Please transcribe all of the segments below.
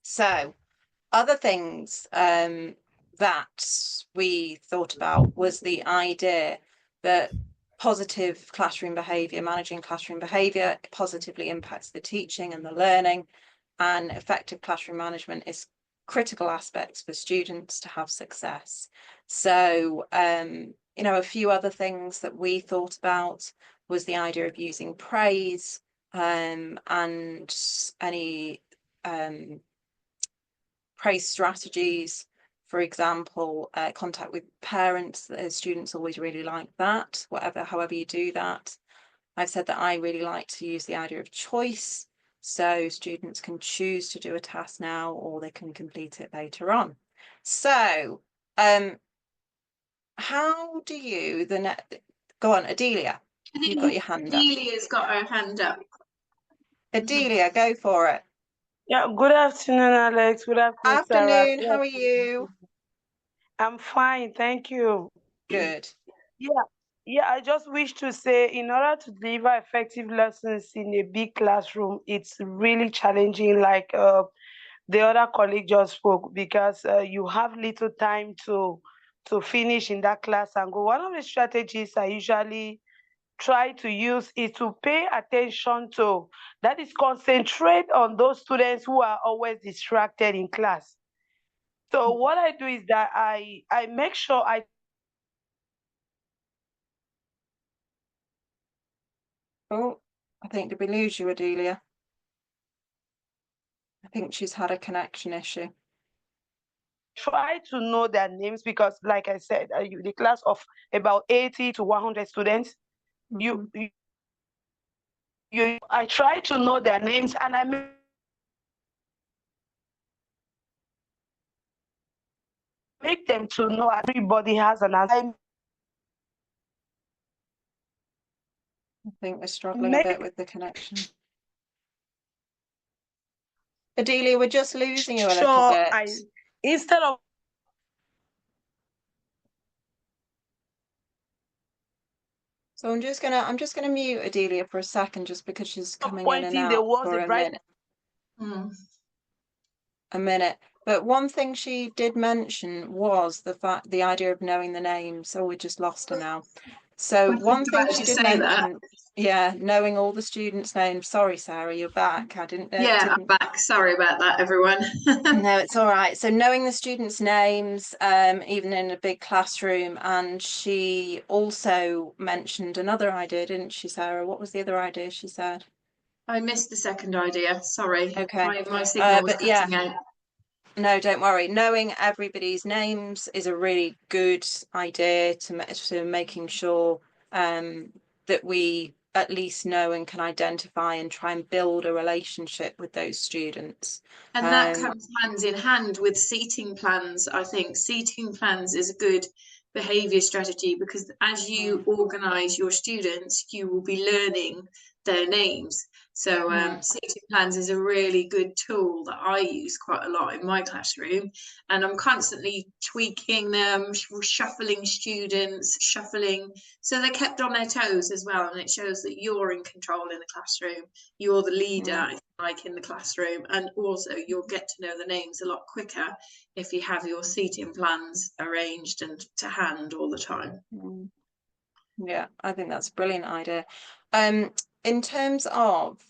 So other things that we thought about was the idea that positive classroom behaviour, managing classroom behaviour positively impacts the teaching and the learning, and effective classroom management is critical aspects for students to have success. So, a few other things that we thought about was the idea of using praise and any praise strategies. For example, contact with parents. Students always really like that, however you do that. I've said that I really like to use the idea of choice. So students can choose to do a task now, or they can complete it later on. So, how do you, go on, Adelia, you've got your hand up. Adelia's got her hand up. Adelia, go for it. Yeah, good afternoon, Alex. Good afternoon, Sarah. Afternoon, how are you? I'm fine, thank you. Good. Yeah, I just wish to say, in order to deliver effective lessons in a big classroom, it's really challenging, like the other colleague just spoke, because you have little time to finish in that class and go. One of the strategies I usually try to use is to pay attention to, that is, concentrate on those students who are always distracted in class. So what I do is that I make sure I Oh, I think did we lose you, Adelia? I think she's had a connection issue. try to know their names, because, like I said, the class of about 80 to 100 students, you, I try to know their names, and I make them to know everybody has an assignment. I think we're struggling a bit with the connection. Adelia, we're just losing you a little bit. Instead of So I'm just gonna mute Adelia for a second, just because she's coming in and pointing the out ones, for the a bright. minute. A minute. But one thing she did mention was the idea of knowing the names. So we just lost her now. So one thing she did mention, yeah, knowing all the students' names. Sorry, Sarah, you're back. I didn't. I'm back. Sorry about that, everyone. No, it's all right. So knowing the students' names, even in a big classroom, and she also mentioned another idea, didn't she, Sarah? What was the other idea she said? I missed the second idea. Sorry. Okay. My signal was But yeah. cutting out. No, don't worry. Knowing everybody's names is a really good idea to making sure that we at least know and can identify and try and build a relationship with those students. And that comes hand in hand with seating plans. I think seating plans is a good behaviour strategy, because as you organise your students, you will be learning their names. So seating plans is a really good tool that I use quite a lot in my classroom, and I'm constantly tweaking them, shuffling students, so they're kept on their toes as well, and it shows that you're in control in the classroom, you're the leader, if you like, in the classroom, and also you'll get to know the names a lot quicker if you have your seating plans arranged and to hand all the time. Yeah, I think that's a brilliant idea. In terms of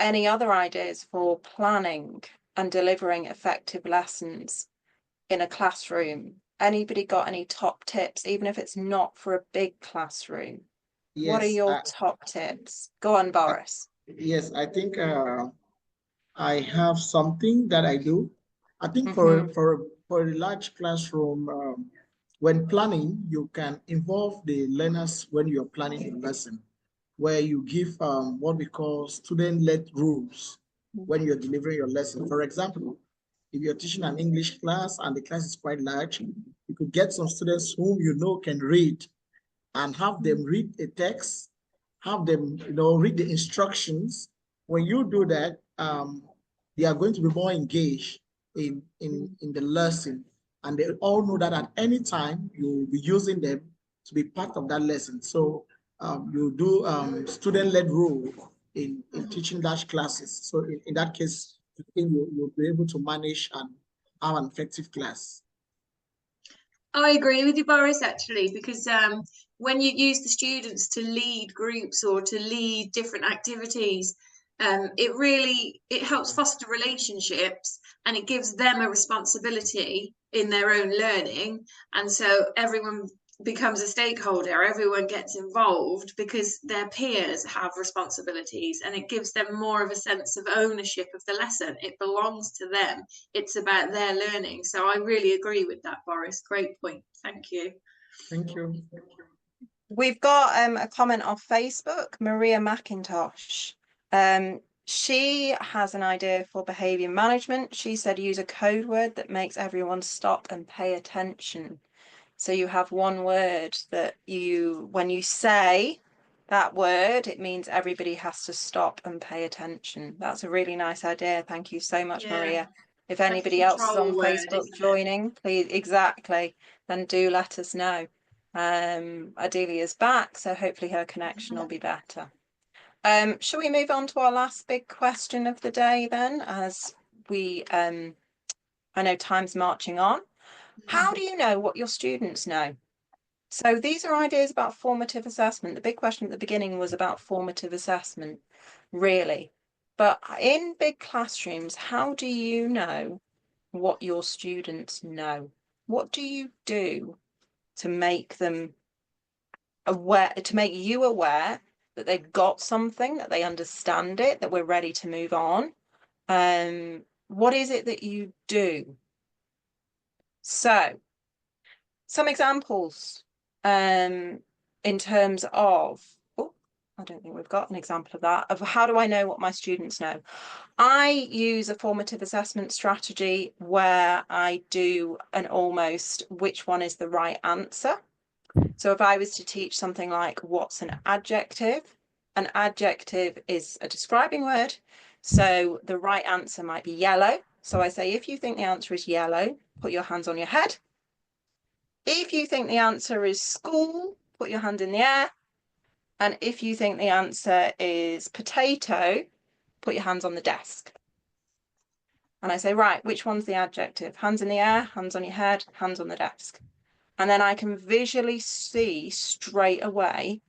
any other ideas for planning and delivering effective lessons in a classroom, anybody got any top tips, even if it's not for a big classroom? Yes, what are your top tips? Go on, Boris. Yes, I think I have something that I do. I think for a large classroom, when planning, you can involve the learners when you're planning a lesson, where you give what we call student-led rules when you're delivering your lesson. For example, if you're teaching an English class and the class is quite large, you could get some students whom you know can read and have them read a text, have them read the instructions. When you do that, they are going to be more engaged in the lesson, and they all know that at any time you'll be using them to be part of that lesson. So you do student-led role in teaching large classes. So in that case, I think you'll be able to manage and have an effective class. I agree with you, Boris, actually, because when you use the students to lead groups or to lead different activities, it helps foster relationships and it gives them a responsibility in their own learning. And so everyone becomes a stakeholder, everyone gets involved because their peers have responsibilities and it gives them more of a sense of ownership of the lesson. It belongs to them, it's about their learning. So I really agree with that, Boris. Great point. Thank you. Thank you. We've got a comment off Facebook, Maria McIntosh. She has an idea for behaviour management. She said use a code word that makes everyone stop and pay attention. So you have one word that when you say that word, it means everybody has to stop and pay attention. That's a really nice idea. Thank you so much, Yeah. Maria. If Like anybody else is on word, Facebook joining, please, exactly, then do let us know. Adelia's back, so hopefully her connection will be better. Shall we move on to our last big question of the day then, as we, I know time's marching on. How do you know what your students know? So these are ideas about formative assessment. The big question at the beginning was about formative assessment, really. But in big classrooms, how do you know what your students know? What do you do to make them aware, to make you aware that they've got something, that they understand it, that we're ready to move on? What is it that you do? So some examples in terms of, oh, I don't think we've got an example of that, of how do I know what my students know? I use a formative assessment strategy where I do an almost which one is the right answer. So if I was to teach something like what's an adjective is a describing word. So the right answer might be yellow. So I say, if you think the answer is yellow, put your hands on your head. If you think the answer is school, put your hand in the air. And if you think the answer is potato, put your hands on the desk. And I say, right, which one's the adjective? Hands in the air, hands on your head, hands on the desk. And then I can visually see straight away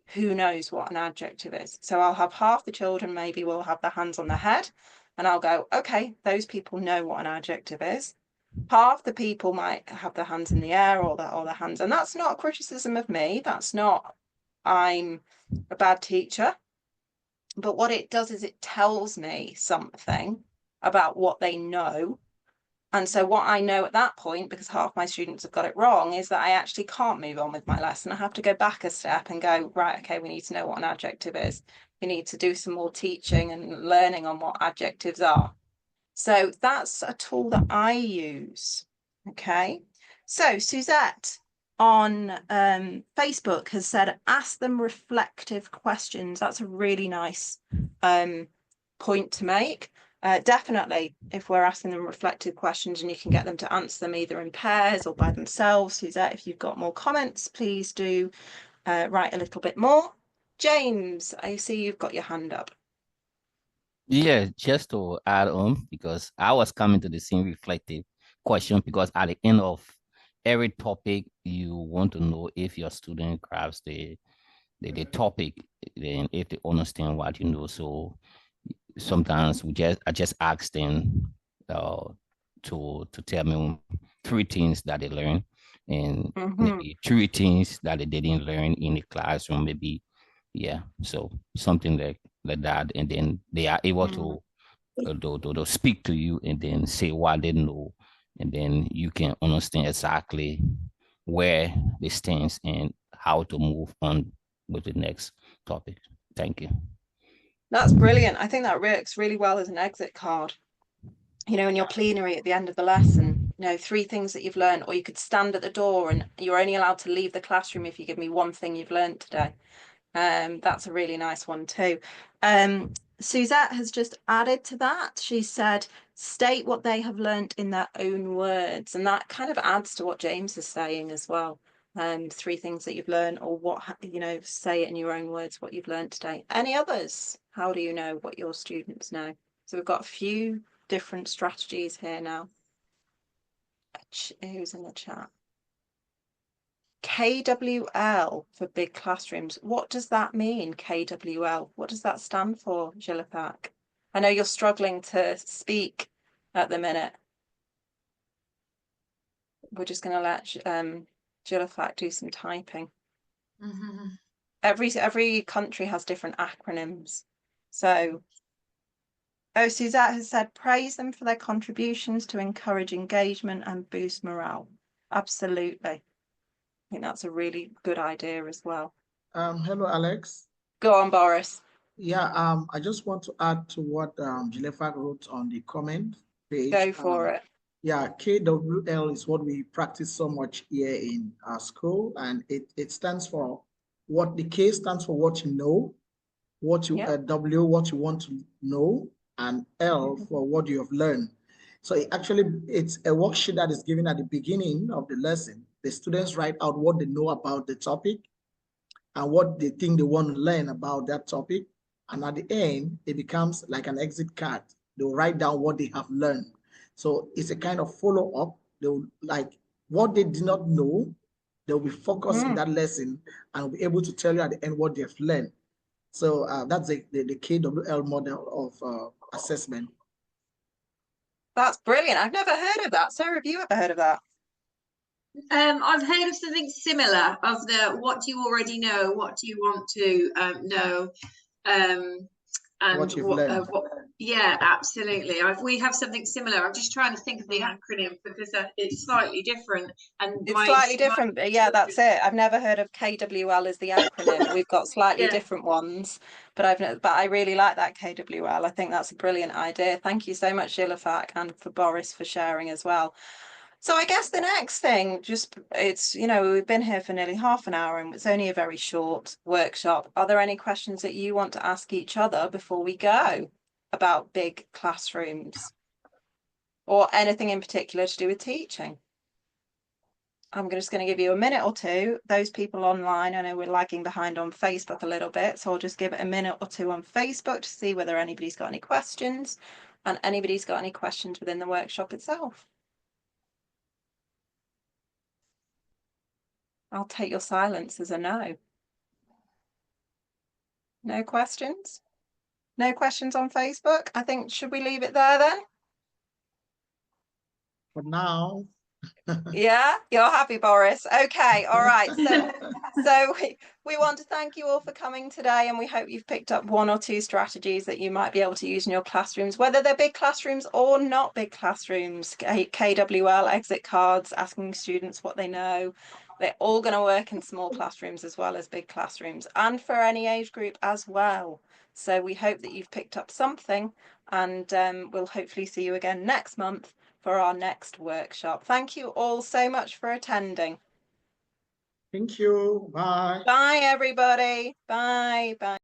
who knows what an adjective is. So I'll have half the children maybe will have their hands on their head, and I'll go, okay, those people know what an adjective is. Half the people might have their hands in the air or their hands, and that's not a criticism of me. That's not, I'm a bad teacher. But what it does is it tells me something about what they know. And so what I know at that point, because half my students have got it wrong, is that I actually can't move on with my lesson. I have to go back a step and go, right, okay, we need to know what an adjective is. We need to do some more teaching and learning on what adjectives are. So that's a tool that I use. Okay. So Suzette on Facebook has said, ask them reflective questions. That's a really nice point to make. Definitely, if we're asking them reflective questions and you can get them to answer them either in pairs or by themselves. Suzette, if you've got more comments, please do write a little bit more. James, I see you've got your hand up. Yeah, just to add on, because I was coming to the same reflective question, because at the end of every topic, you want to know if your student grasps the topic, then if they understand what you know. So sometimes I just ask them to tell me 3 things that they learned, and maybe 3 things that they didn't learn in the classroom, maybe. Yeah, so something like that, and then they are able to speak to you and then say what they know, and then you can understand exactly where they stand and how to move on with the next topic. Thank you. That's brilliant. I think that works really well as an exit card. You know, in your plenary at the end of the lesson, 3 things that you've learned, or you could stand at the door and you're only allowed to leave the classroom if you give me 1 thing you've learned today. That's a really nice one too. Suzette has just added to that. She said, state what they have learnt in their own words. And that kind of adds to what James is saying as well. 3 things that you've learned, or what, say it in your own words, what you've learned today. Any others? How do you know what your students know? So we've got a few different strategies here now. Who's in the chat? KWL for big classrooms. What does that mean, KWL? What does that stand for, Jilapak? I know you're struggling to speak at the minute. We're just going to let Jilapak do some typing. Mm-hmm. Every country has different acronyms. So, oh, Suzette has said, praise them for their contributions to encourage engagement and boost morale. Absolutely. I think that's a really good idea as well. Hello, Alex. Go on, Boris. Yeah, I just want to add to what Jilefak wrote on the comment page. Go for it. Yeah, KWL is what we practice so much here in our school, and it stands for what the K stands for what you know, what you W what you want to know, and L for what you have learned. So it's a worksheet that is given at the beginning of the lesson. The students write out what they know about the topic and what they think they want to learn about that topic. And at the end, it becomes like an exit card. They'll write down what they have learned. So it's a kind of follow-up. They'll like what they did not know, they'll be focused in that lesson and will be able to tell you at the end what they've learned. So that's the KWL model of assessment. That's brilliant. I've never heard of that. Sarah, have you ever heard of that? I've heard of something similar of the what do you already know, what do you want to know, and what you've learned. Yeah, absolutely. We have something similar. I'm just trying to think of the acronym because it's slightly different. And it's slightly different. But yeah, that's it. I've never heard of KWL as the acronym. We've got slightly different ones, but I really like that KWL. I think that's a brilliant idea. Thank you so much, Jilafak, and for Boris for sharing as well. So I guess the next thing, it's, we've been here for nearly half an hour and it's only a very short workshop. Are there any questions that you want to ask each other before we go about big classrooms or anything in particular to do with teaching? I'm just going to give you a minute or two. Those people online, I know we're lagging behind on Facebook a little bit, so I'll just give it a minute or two on Facebook to see whether anybody's got any questions and anybody's got any questions within the workshop itself. I'll take your silence as a no. No questions? No questions on Facebook? I think, should we leave it there then? For now. Yeah, you're happy, Boris. Okay, all right. So we want to thank you all for coming today, and we hope you've picked up one or two strategies that you might be able to use in your classrooms, whether they're big classrooms or not big classrooms. KWL, exit cards, asking students what they know. They're all going to work in small classrooms as well as big classrooms, and for any age group as well. So we hope that you've picked up something, and we'll hopefully see you again next month for our next workshop. Thank you all so much for attending. Thank you. Bye. Bye, everybody. Bye. Bye.